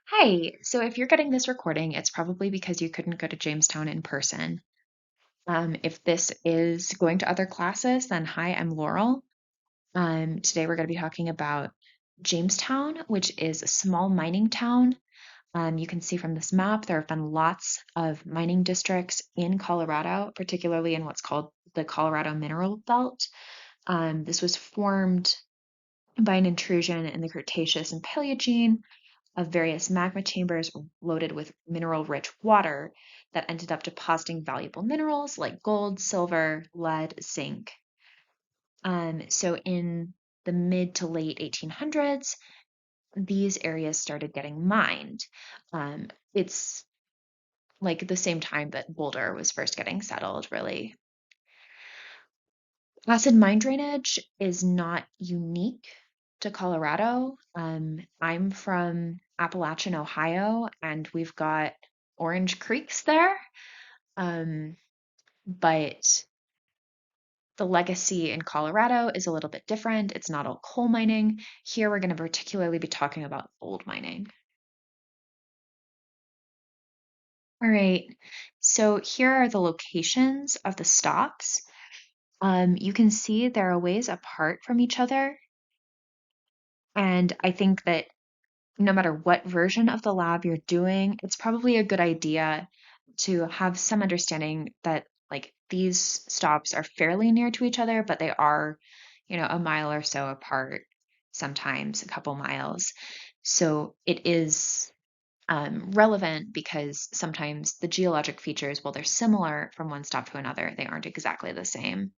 Hi, so if you're getting this recording, it's probably because you couldn't go to Jamestown in person. If this is going to other classes, then hi, I'm Laurel. Today we're going to be talking about Jamestown, which is a small mining town. You can see from this map, there have been lots of mining districts in Colorado, particularly in what's called the Colorado Mineral Belt. This was formed by an intrusion in the Cretaceous and Paleogene of various magma chambers loaded with mineral-rich water that ended up depositing valuable minerals like gold, silver, lead, zinc. So in the mid to late 1800s, these areas started getting mined. It's like the same time that Boulder was first getting settled, really. Acid mine drainage is not unique to Colorado. I'm from Appalachian, Ohio, and we've got Orange Creeks there. Um, but the legacy in Colorado is a little bit different. It's not all coal mining. Here, we're going to particularly be talking about gold mining. All right, so here are the locations of the stops. You can see they're a ways apart from each other. And I think that no matter what version of the lab you're doing, it's probably a good idea to have some understanding that like these stops are fairly near to each other, but they are, a mile or so apart, sometimes a couple miles. So it is relevant because sometimes the geologic features, while they're similar from one stop to another, they aren't exactly the same.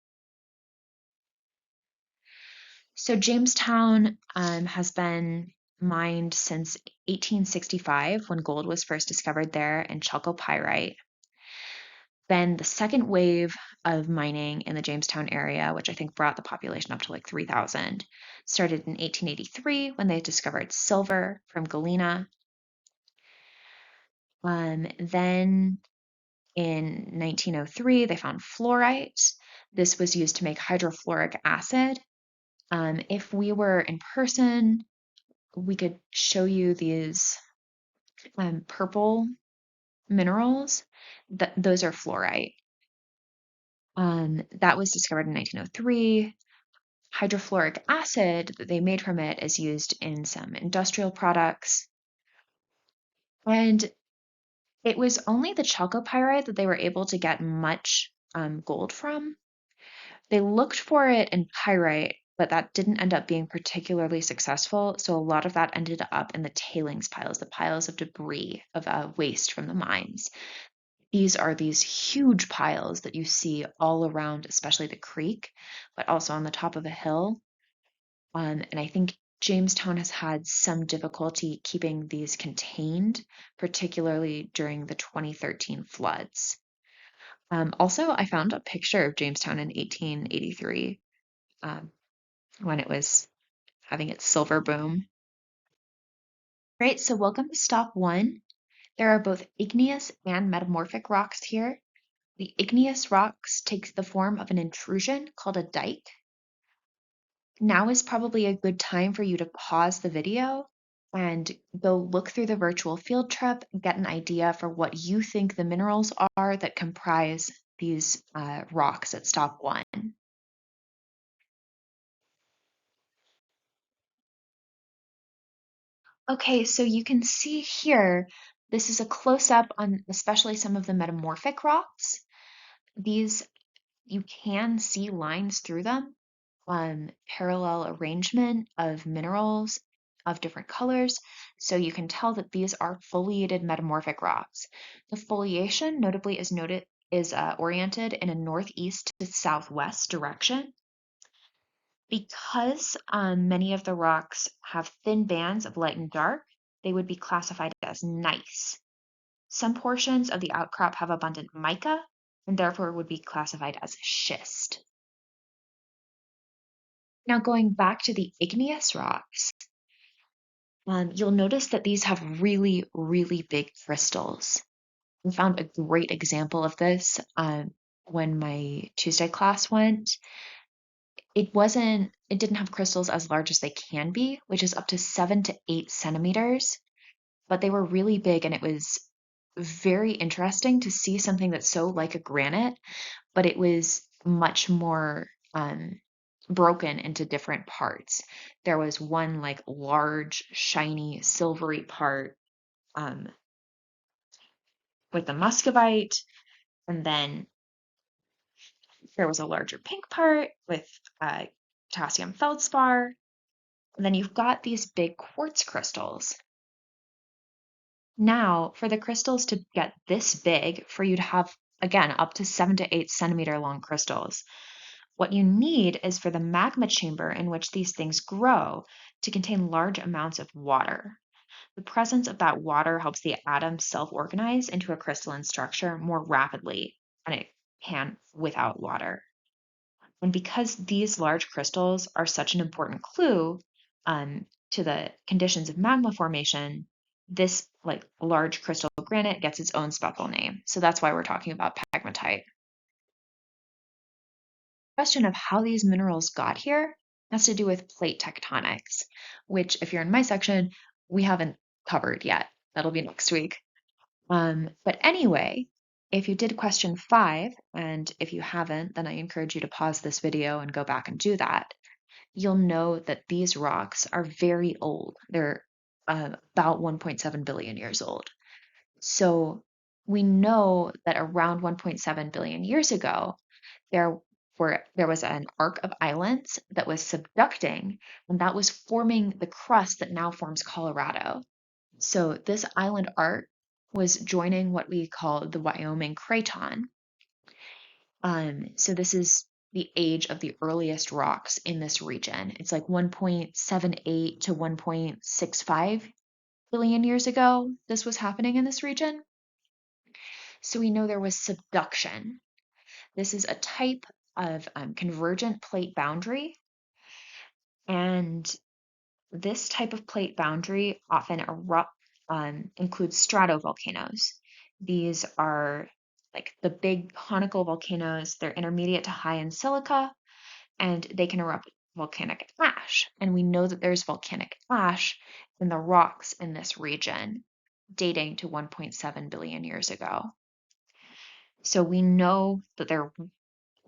So Jamestown has been mined since 1865 when gold was first discovered there in chalcopyrite. Then the second wave of mining in the Jamestown area, which I think brought the population up to like 3,000, started in 1883 when they discovered silver from galena. Then in 1903, they found fluorite. This was used to make hydrofluoric acid. If we were in person, we could show you these purple minerals. Those are fluorite. That was discovered in 1903. Hydrofluoric acid that they made from it is used in some industrial products. And it was only the chalcopyrite that they were able to get much gold from. They looked for it in pyrite, but that didn't end up being particularly successful. So a lot of that ended up in the tailings piles, the piles of debris of waste from the mines. These are these huge piles that you see all around, especially the creek, but also on the top of a hill. And I think Jamestown has had some difficulty keeping these contained, particularly during the 2013 floods. Also, I found a picture of Jamestown in 1883 um, when it was having its silver boom. Great, so welcome to stop one. There are both igneous and metamorphic rocks here. The igneous rocks take the form of an intrusion called a dike. Now is probably a good time for you to pause the video and go look through the virtual field trip and get an idea for what you think the minerals are that comprise these rocks at stop one. Okay, so you can see here, this is a close-up on especially some of the metamorphic rocks. These, you can see lines through them, parallel arrangement of minerals of different colors. So you can tell that these are foliated metamorphic rocks. The foliation notably is oriented in a northeast to southwest direction. Because many of the rocks have thin bands of light and dark, they would be classified as gneiss. Some portions of the outcrop have abundant mica and therefore would be classified as schist. Now, going back to the igneous rocks, you'll notice that these have really, really big crystals. I found a great example of this when my Tuesday class went. It didn't have crystals as large as they can be, which is up to 7 to 8 centimeters. but they were really big, and it was very interesting to see something that's so like a granite, but it was much more broken into different parts. There was one like large, shiny, silvery part um, with the muscovite, and then there was a larger pink part with potassium feldspar. And then you've got these big quartz crystals. Now, for the crystals to get this big, for you to have, again, up to 7 to 8 centimeter long crystals, what you need is for the magma chamber in which these things grow to contain large amounts of water. The presence of that water helps the atom self-organize into a crystalline structure more rapidly than it can without water. And because these large crystals are such an important clue to the conditions of magma formation, this like large crystal granite gets its own special name. So that's why we're talking about pegmatite. Question of how these minerals got here has to do with plate tectonics, which if you're in my section, we haven't covered yet. That'll be next week. But anyway, if you did question 5, and if you haven't, then I encourage you to pause this video and go back and do that. You'll know that these rocks are very old. They're about 1.7 billion years old. So we know that around 1.7 billion years ago, there there was an arc of islands that was subducting, and that was forming the crust that now forms Colorado. So this island arc was joining what we call the Wyoming Craton. So this is the age of the earliest rocks in this region. It's like 1.78 to 1.65 billion years ago, this was happening in this region. So we know there was subduction. This is a type of convergent plate boundary, and this type of plate boundary often includes stratovolcanoes. These are like the big conical volcanoes. They're intermediate to high in silica, and they can erupt volcanic ash. And we know that there's volcanic ash in the rocks in this region, dating to 1.7 billion years ago. So we know that there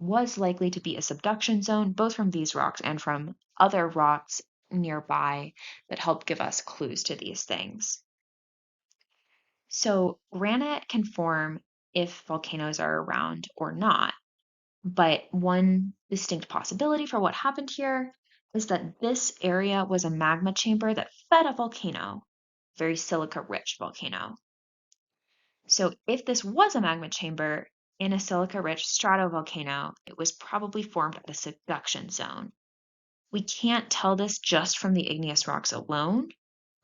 was likely to be a subduction zone, both from these rocks and from other rocks nearby that help give us clues to these things. So granite can form if volcanoes are around or not. But one distinct possibility for what happened here is that this area was a magma chamber that fed a volcano, very silica-rich volcano. So if this was a magma chamber in a silica-rich stratovolcano, it was probably formed at a subduction zone. We can't tell this just from the igneous rocks alone,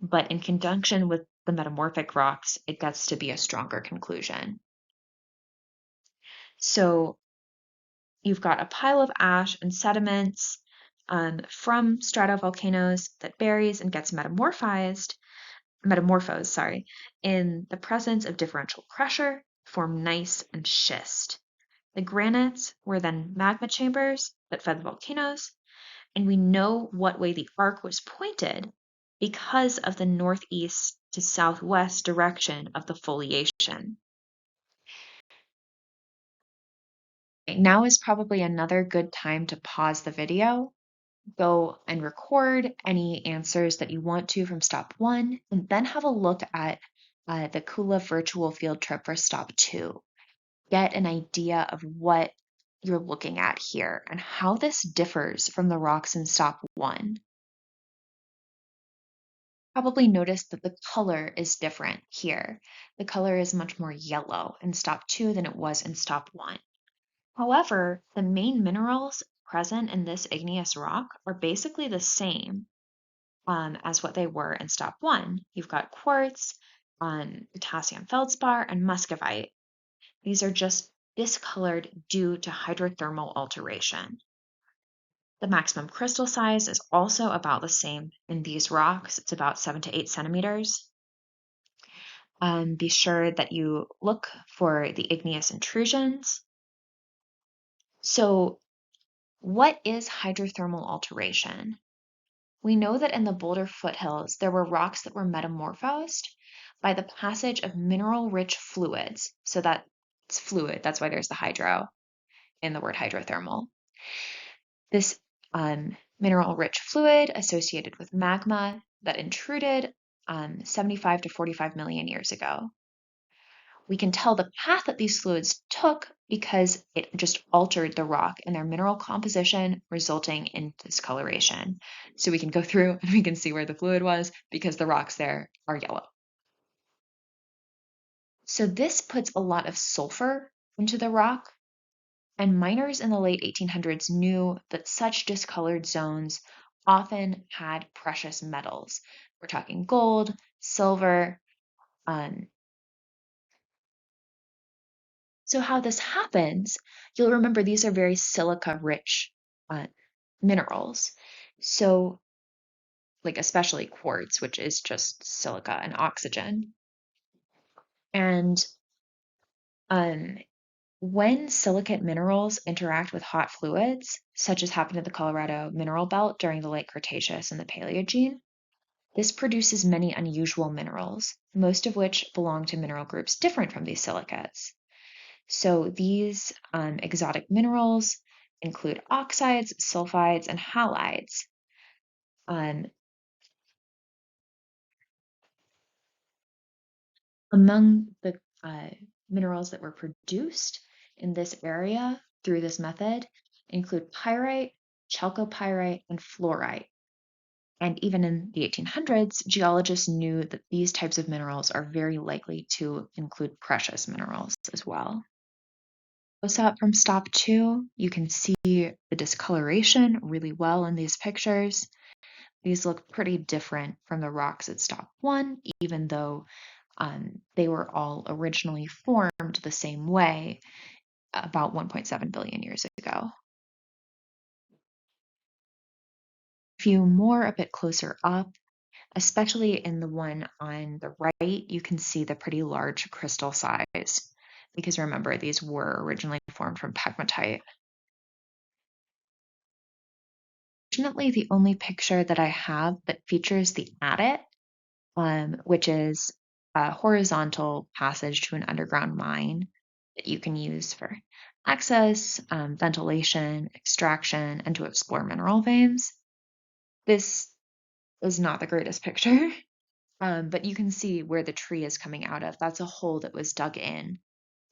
but in conjunction with the metamorphic rocks, it gets to be a stronger conclusion. So you've got a pile of ash and sediments from stratovolcanoes that buries and gets metamorphosed, in the presence of differential pressure, form gneiss and schist. The granites were then magma chambers that fed the volcanoes, and we know what way the arc was pointed because of the northeast to southwest direction of the foliation. Now is probably another good time to pause the video, go and record any answers that you want to from stop 1, and then have a look at the Kuula virtual field trip for stop 2. Get an idea of what you're looking at here and how this differs from the rocks in stop 1. Probably notice that the color is different here. The color is much more yellow in stop 2 than it was in stop 1. However, the main minerals present in this igneous rock are basically the same as what they were in stop 1. You've got quartz, potassium feldspar, and muscovite. These are just discolored due to hydrothermal alteration. The maximum crystal size is also about the same in these rocks. It's about 7 to 8 centimeters. Be sure that you look for the igneous intrusions. So what is hydrothermal alteration? We know that in the Boulder foothills, there were rocks that were metamorphosed by the passage of mineral-rich fluids. So that's fluid, that's why there's the hydro in the word hydrothermal. This mineral-rich fluid associated with magma that intruded 75 to 45 million years ago. We can tell the path that these fluids took because it just altered the rock and their mineral composition, resulting in discoloration. So we can go through and we can see where the fluid was because the rocks there are yellow. So this puts a lot of sulfur into the rock, and miners in the late 1800s knew that such discolored zones often had precious metals. We're talking gold, silver. So how this happens, you'll remember these are very silica-rich uh, minerals. So, like especially quartz, which is just silica and oxygen. And um, when silicate minerals interact with hot fluids, such as happened in the Colorado mineral belt during the late Cretaceous and the Paleogene, this produces many unusual minerals, most of which belong to mineral groups different from these silicates. So these exotic minerals include oxides, sulfides, and halides. Um, among the minerals that were produced in this area through this method include pyrite, chalcopyrite, and fluorite. And even in the 1800s, geologists knew that these types of minerals are very likely to include precious minerals as well. Close up from stop 2, you can see the discoloration really well in these pictures. These look pretty different from the rocks at stop 1, even though they were all originally formed the same way about 1.7 billion years ago. A few more a bit closer up, especially in the one on the right, you can see the pretty large crystal size, because remember, these were originally formed from pegmatite. Fortunately, the only picture that I have that features the adit, which is a horizontal passage to an underground mine that you can use for access, ventilation, extraction, and to explore mineral veins. This is not the greatest picture, but you can see where the tree is coming out of. That's a hole that was dug in.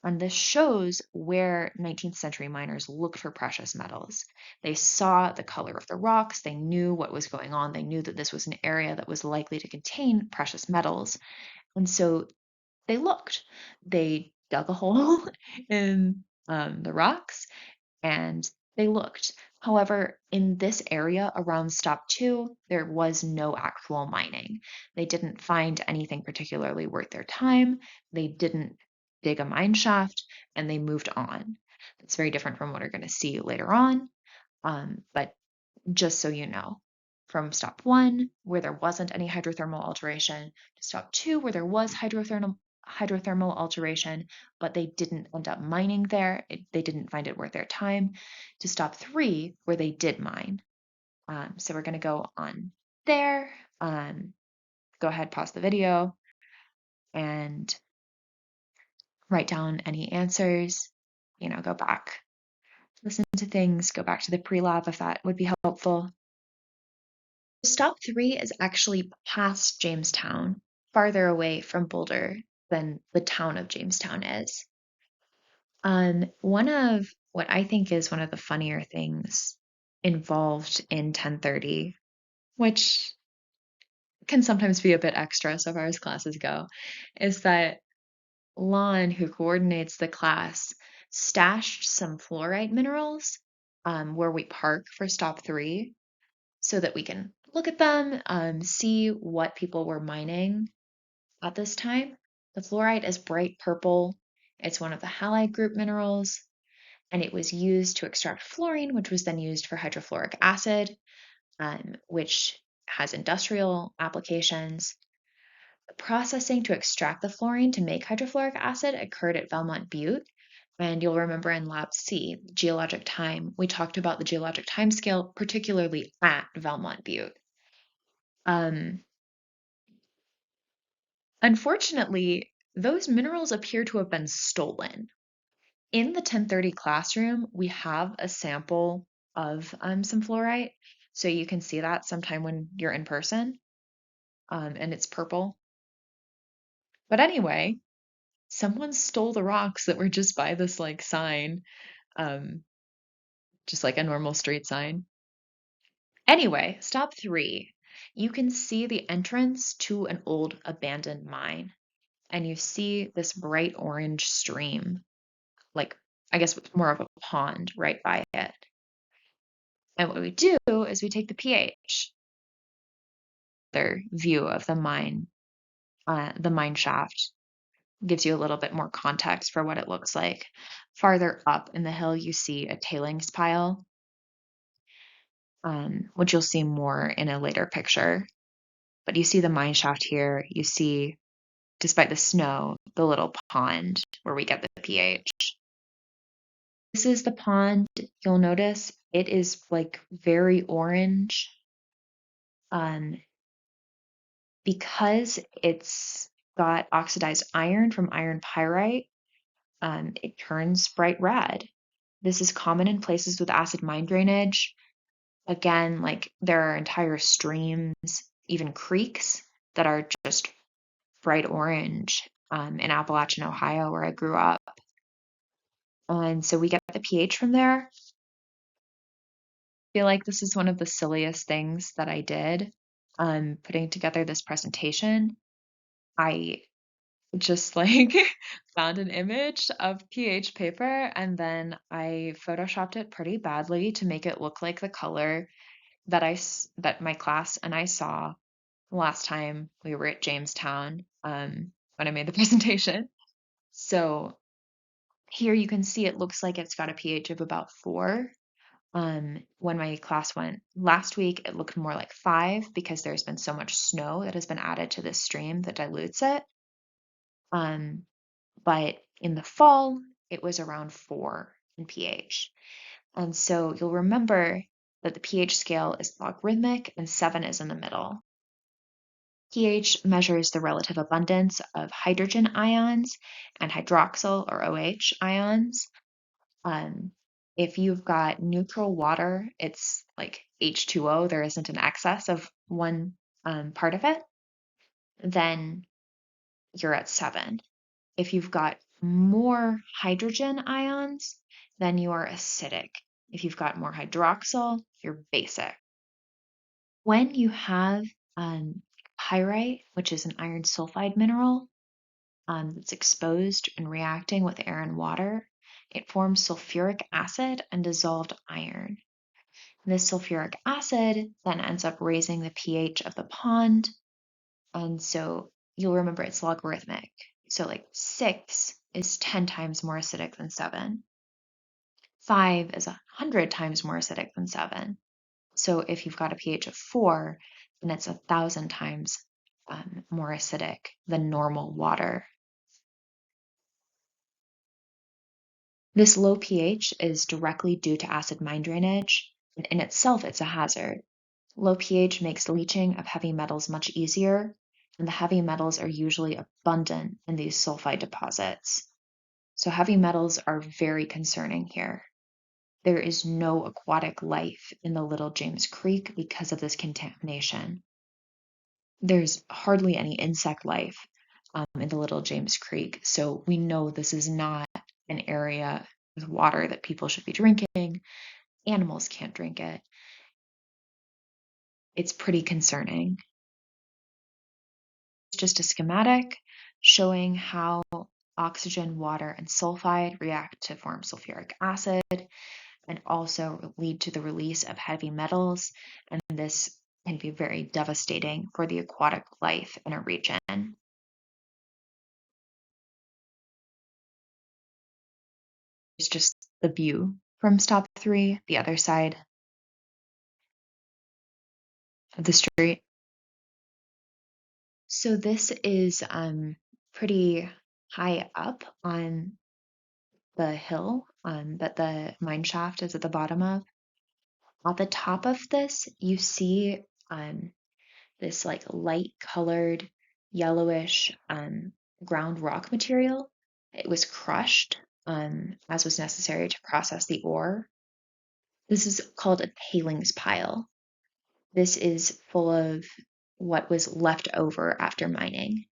And this shows where 19th century miners looked for precious metals. They saw the color of the rocks, they knew what was going on, they knew that this was an area that was likely to contain precious metals. And so they looked. They dug a hole in the rocks and they looked. However, in this area around stop 2, there was no actual mining. They didn't find anything particularly worth their time. They didn't dig a mine shaft and they moved on. It's very different from what we're going to see later on. But just so you know, from stop 1, where there wasn't any hydrothermal alteration, to stop 2, where there was hydrothermal alteration, but they didn't end up mining there. They didn't find it worth their time, to stop 3, where they did mine. So we're going to go on there. Go ahead, pause the video, and write down any answers. Go back, listen to things, go back to the pre-lab if that would be helpful. Stop 3 is actually past Jamestown, farther away from Boulder than the town of Jamestown is. One of what I think is one of the funnier things involved in 1030, which can sometimes be a bit extra so far as classes go, is that Lon, who coordinates the class, stashed some fluorite minerals where we park for stop 3 so that we can look at them, see what people were mining at this time. The fluorite is bright purple. It's one of the halide group minerals, and it was used to extract fluorine, which was then used for hydrofluoric acid, which has industrial applications. The processing to extract the fluorine to make hydrofluoric acid occurred at Valmont Butte. And you'll remember in Lab C, geologic time, we talked about the geologic time scale, particularly at Valmont Butte. Um, Unfortunately, those minerals appear to have been stolen. In the 1030 classroom, we have a sample of some fluorite. So you can see that sometime when you're in person, and it's purple. But anyway, someone stole the rocks that were just by this like sign, um, just like a normal street sign. Anyway, stop 3. You can see the entrance to an old abandoned mine, and you see this bright orange stream, like I guess more of a pond right by it. And what we do is we take the pH, their view of the mine shaft gives you a little bit more context for what it looks like. Farther up in the hill, you see a tailings pile, which you'll see more in a later picture. But you see the mine shaft here. You see, despite the snow, the little pond where we get the pH. This is the pond. You'll notice it is like very orange. Um, because it's got oxidized iron from iron pyrite, it turns bright red. This is common in places with acid mine drainage. Again, like there are entire streams, even creeks, that are just bright orange in Appalachian, Ohio, where I grew up. And so we get the pH from there. I feel like this is one of the silliest things that I did putting together this presentation. I just like found an image of pH paper and then I photoshopped it pretty badly to make it look like the color that my class and I saw last time we were at Jamestown when I made the presentation. So here you can see it looks like it's got a pH of about 4. When my class went last week, it looked more like 5 because there's been so much snow that has been added to this stream that dilutes it. But in the fall, it was around 4 in pH. And so you'll remember that the pH scale is logarithmic and 7 is in the middle. pH measures the relative abundance of hydrogen ions and hydroxyl or OH ions. Um, if you've got neutral water, it's like H2O, there isn't an excess of one part of it, then you're at 7. If you've got more hydrogen ions, then you are acidic. If you've got more hydroxyl, you're basic. When you have pyrite, which is an iron sulfide mineral that's exposed and reacting with air and water, it forms sulfuric acid and dissolved iron. This sulfuric acid then ends up raising the pH of the pond, and so you'll remember it's logarithmic. So like 6 is 10 times more acidic than 7. 5 is 100 times more acidic than 7. So if you've got a pH of 4, then it's 1,000 times more acidic than normal water. This low pH is directly due to acid mine drainage, and in itself it's a hazard. Low pH makes leaching of heavy metals much easier, and the heavy metals are usually abundant in these sulfide deposits. So heavy metals are very concerning here. There is no aquatic life in the Little James Creek because of this contamination. There's hardly any insect life in the Little James Creek, so we know this is not an area with water that people should be drinking. Animals can't drink it. It's pretty concerning. It's just a schematic showing how oxygen, water, and sulfide react to form sulfuric acid and also lead to the release of heavy metals. And this can be very devastating for the aquatic life in a region. It's just the view from stop 3, the other side of the street. So this is pretty high up on the hill that the mine shaft is at the bottom of. At the top of this, you see this like light colored yellowish ground rock material. It was crushed as was necessary to process the ore. This is called a tailings pile. This is full of what was left over after mining.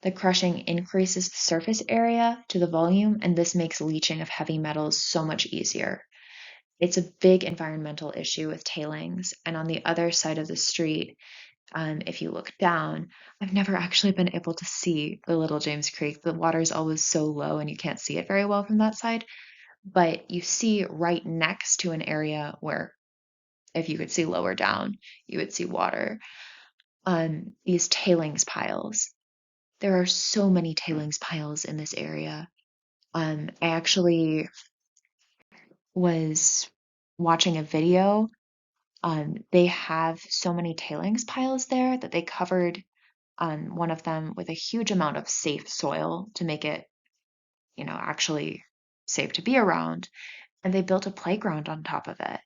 The crushing increases the surface area to the volume, and this makes leaching of heavy metals so much easier. It's a big environmental issue with tailings. And on the other side of the street, if you look down, I've never actually been able to see the Little James Creek. The water is always so low and you can't see it very well from that side. But you see right next to an area where, if you could see lower down, you would see water. These tailings piles. There are so many tailings piles in this area. I actually was watching a video. They have so many tailings piles there that they covered one of them with a huge amount of safe soil to make it, actually safe to be around. And they built a playground on top of it.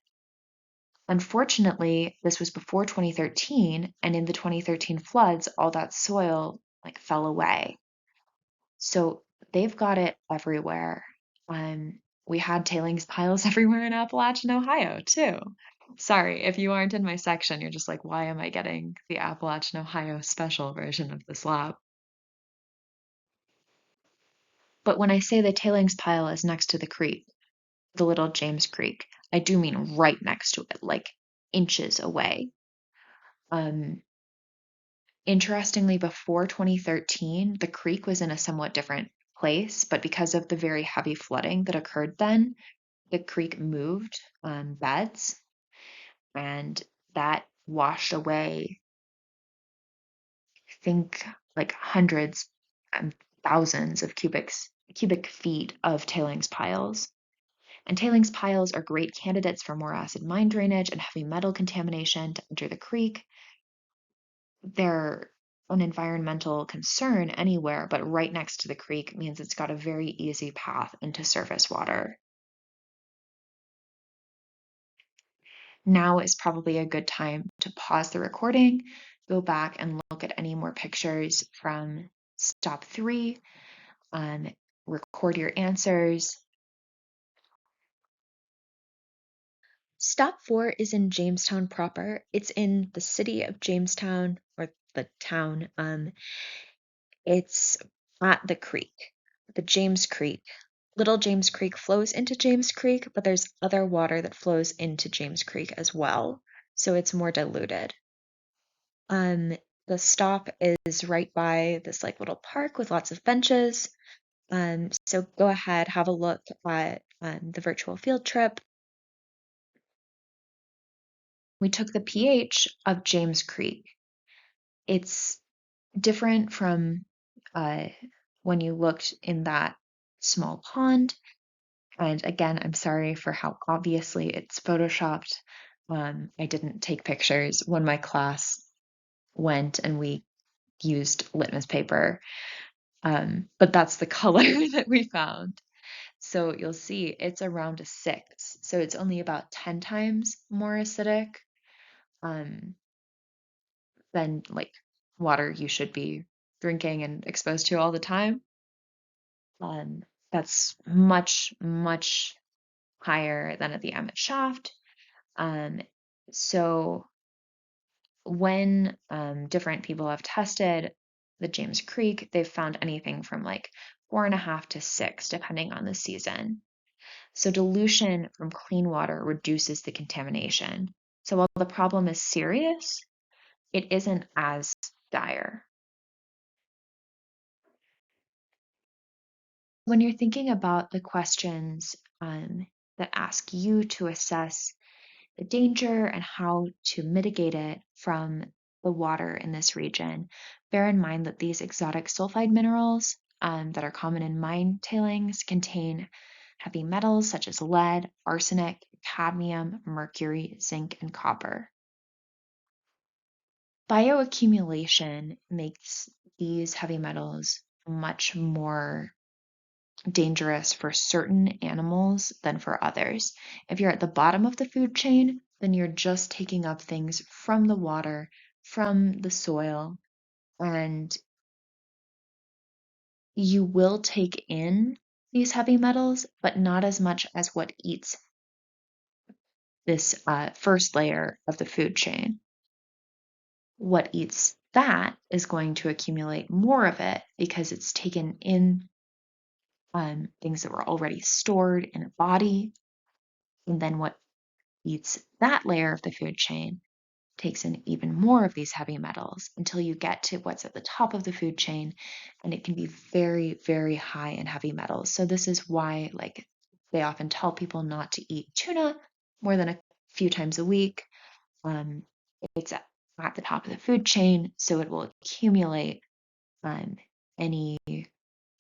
Unfortunately, this was before 2013, and in the 2013 floods, all that soil like fell away. So they've got it everywhere. We had tailings piles everywhere in Appalachian, Ohio, too. Sorry, if you aren't in my section, you're just like, why am I getting the Appalachian, Ohio special version of this lab? But when I say the tailings pile is next to the creek, the Little James Creek, I do mean right next to it, like inches away. Um, Interestingly, before 2013, the creek was in a somewhat different place, but because of the very heavy flooding that occurred then, the creek moved beds, and that washed away, I think, like hundreds and thousands of cubic feet of tailings piles. And tailings piles are great candidates for more acid mine drainage and heavy metal contamination to enter the creek. They're an environmental concern anywhere, but right next to the creek means it's got a very easy path into surface water. Now is probably a good time to pause the recording, go back and look at any more pictures from stop 3, record your answers. Stop 4 is in Jamestown proper. It's in the city of Jamestown, or the town. It's at the creek, the James Creek. Little James Creek flows into James Creek, but there's other water that flows into James Creek as well, so it's more diluted. Um, the stop is right by this like little park with lots of benches. So go ahead, have a look at the virtual field trip. We took the pH of James Creek. It's different from when you looked in that small pond. And again, I'm sorry for how obviously it's photoshopped. I didn't take pictures when my class went and we used litmus paper. But that's the color that we found. So you'll see it's around a 6. So it's only about 10 times more acidic um, than like water you should be drinking and exposed to all the time. That's much, much higher than at the Emmett Shaft. Um, so when different people have tested the James Creek, they've found anything from like 4.5 to 6, depending on the season. So dilution from clean water reduces the contamination. So while the problem is serious, it isn't as dire. When you're thinking about the questions that ask you to assess the danger and how to mitigate it from the water in this region, bear in mind that these exotic sulfide minerals that are common in mine tailings contain heavy metals such as lead, arsenic, cadmium, mercury, zinc, and copper. Bioaccumulation makes these heavy metals much more dangerous for certain animals than for others. If you're at the bottom of the food chain, then you're just taking up things from the water, from the soil, and you will take in these heavy metals, but not as much as what eats this first layer of the food chain. What eats that is going to accumulate more of it because it's taken in things that were already stored in a body. And then what eats that layer of the food chain takes in even more of these heavy metals until you get to what's at the top of the food chain, and it can be very, very high in heavy metals. So this is why, like, they often tell people not to eat tuna more than a few times a week. Um, it's at the top of the food chain, so it will accumulate um, any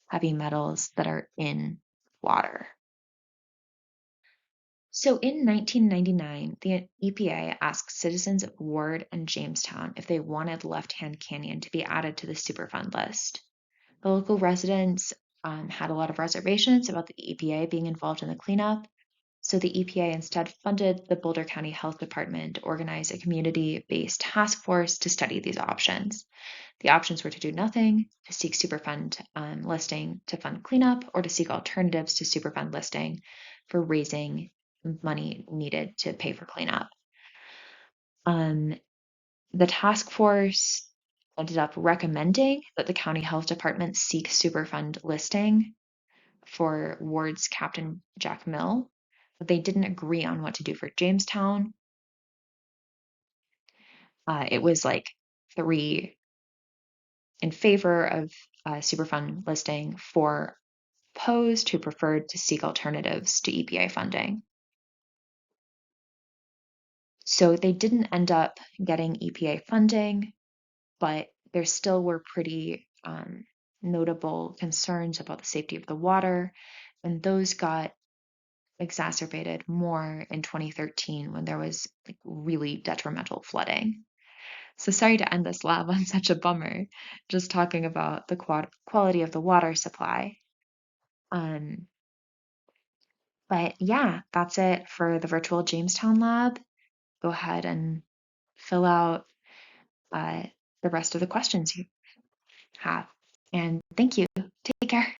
heavy metals that are in water. So in 1999, the EPA asked citizens of Ward and Jamestown if they wanted Left Hand Canyon to be added to the Superfund list. The local residents had a lot of reservations about the EPA being involved in the cleanup, so the EPA instead funded the Boulder County Health Department to organize a community-based task force to study these options. The options were to do nothing, to seek Superfund listing to fund cleanup, or to seek alternatives to Superfund listing for raising money needed to pay for cleanup. Um, the task force ended up recommending that the county health department seek Superfund listing for Ward's Captain Jack Mill, but they didn't agree on what to do for Jamestown. It was like 3 in favor of Superfund listing, 4 opposed, who preferred to seek alternatives to EPA funding. So they didn't end up getting EPA funding, but there still were pretty notable concerns about the safety of the water, and those got exacerbated more in 2013 when there was like really detrimental flooding. So sorry to end this lab on such a bummer, just talking about the quality of the water supply. Um, but yeah, that's it for the virtual Jamestown lab. Go ahead and fill out uh, the rest of the questions you have. And thank you. Take care.